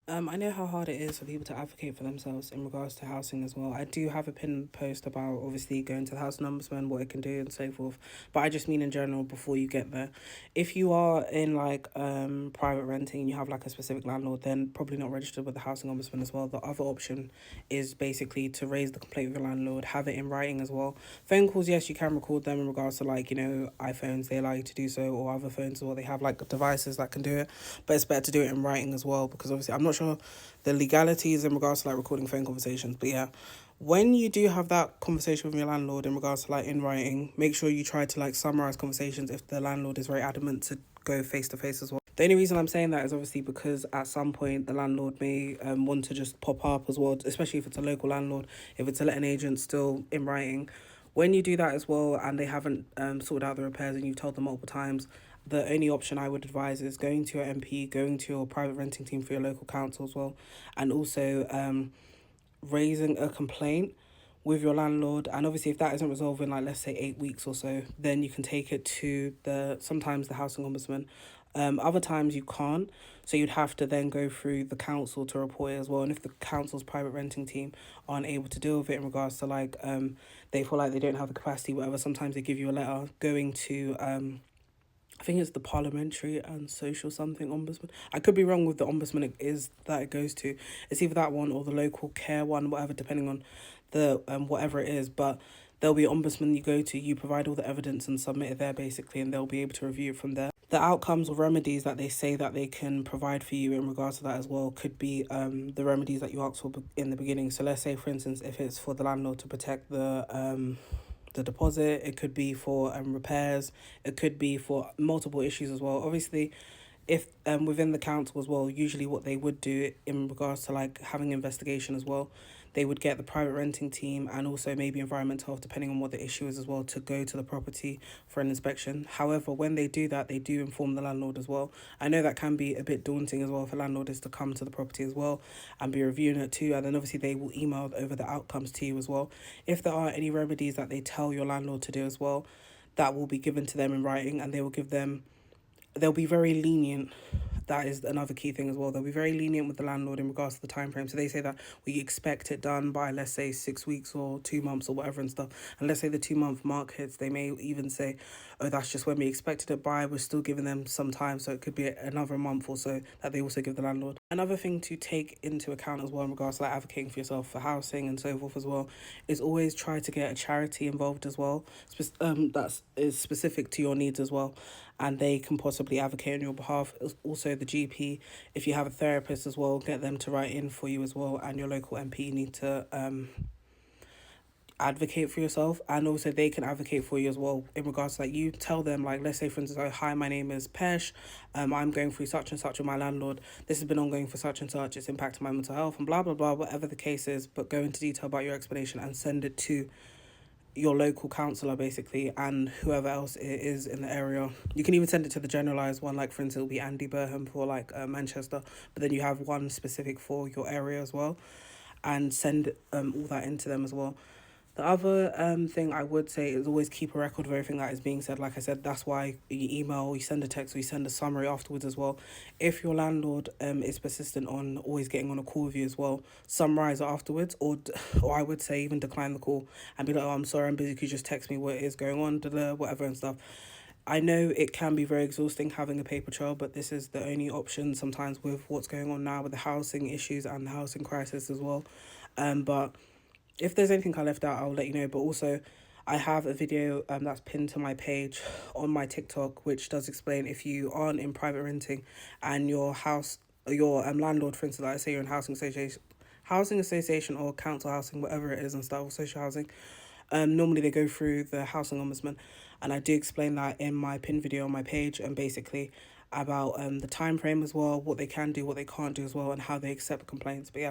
I know how hard it is for people to advocate for themselves in regards to housing as well. I do have a pinned post about obviously going to the housing ombudsman, what it can do, and so forth. But I just mean in general before you get there. If you are in like private renting and you have like a specific landlord, then probably not registered with the housing ombudsman as well. The other option is basically to raise the complaint with your landlord, have it in writing as well. Phone calls, yes, you can record them in regards to like, iPhones, they allow you to do so, or other phones as well. They have like devices that can do it, but it's better to do it in writing as well because obviously I'm not sure the legalities in regards to like recording phone conversations. But yeah, when you do have that conversation with your landlord in regards to like in writing, make sure you try to like summarize conversations if the landlord is very adamant to go face to face as well. The only reason I'm saying that is obviously because at some point the landlord may want to just pop up as well, especially if it's a local landlord, if it's a letting agent still in writing. When you do that as well and they haven't sorted out the repairs and you've told them multiple times, the only option I would advise is going to your MP, going to your private renting team for your local council as well, and also raising a complaint with your landlord. And obviously if that isn't resolved in like let's say 8 weeks or so, then you can take it to sometimes the housing ombudsman. Other times you can't, so you'd have to then go through the council to report it as well. And if the council's private renting team aren't able to deal with it in regards to like they feel like they don't have the capacity, whatever, sometimes they give you a letter going to I think it's the parliamentary and social something ombudsman. I could be wrong with the ombudsman it is that it goes to. It's either that one or the local care one, whatever, depending on the whatever it is. But there'll be an ombudsman you go to, you provide all the evidence and submit it there basically, and they'll be able to review it from there. The outcomes or remedies that they say that they can provide for you in regards to that as well could be the remedies that you asked for in the beginning. So let's say, for instance, if it's for the landlord to protect the deposit, it could be for repairs, it could be for multiple issues as well. Obviously, if within the council as well, usually what they would do in regards to like having investigation as well, they would get the private renting team and also maybe environmental health, depending on what the issue is as well, to go to the property for an inspection. However, when they do that, they do inform the landlord as well. I know that can be a bit daunting as well if a landlord is to come to the property as well and be reviewing it too, and then obviously they will email over the outcomes to you as well. If there are any remedies that they tell your landlord to do as well, that will be given to them in writing, and they'll be very lenient. That is another key thing as well. They'll be very lenient with the landlord in regards to the time frame. So they say that we expect it done by, let's say, 6 weeks or 2 months or whatever and stuff. And let's say the 2 month mark hits, they may even say, oh, that's just when we expected it by. We're still giving them some time. So it could be another month or so that they also give the landlord. Another thing to take into account as well in regards to like advocating for yourself for housing and so forth as well is always try to get a charity involved as well. That's is specific to your needs as well, and they can possibly advocate on your behalf. Also, the GP, if you have a therapist as well, get them to write in for you as well, and your local MP need to advocate for yourself, and also they can advocate for you as well in regards to like you tell them, like, let's say for instance, oh hi, my name is Pesh, I'm going through such and such with my landlord, this has been ongoing for such and such, it's impacting my mental health and blah blah blah, whatever the case is, but go into detail about your explanation and send it to your local councillor basically and whoever else it is in the area. You can even send it to the generalized one, like for instance it'll be Andy Burham for like Manchester, but then you have one specific for your area as well, and send all that into them as well. The other thing I would say is always keep a record of everything that is being said. Like I said, that's why you email, you send a text, or you send a summary afterwards as well. If your landlord is persistent on always getting on a call with you as well, summarize it afterwards, or I would say even decline the call and be like, oh, I'm sorry, I'm busy, could you just text me what is going on, whatever and stuff. I know it can be very exhausting having a paper trail, but this is the only option sometimes with what's going on now with the housing issues and the housing crisis as well. But if there's anything I left out, I'll let you know. But also, I have a video that's pinned to my page on my TikTok, which does explain if you aren't in private renting and your landlord, for instance, like I say you're in housing association or council housing, whatever it is and stuff, or social housing. Normally they go through the housing ombudsman, and I do explain that in my pin video on my page, and basically about the time frame as well, what they can do, what they can't do as well, and how they accept complaints. But yeah.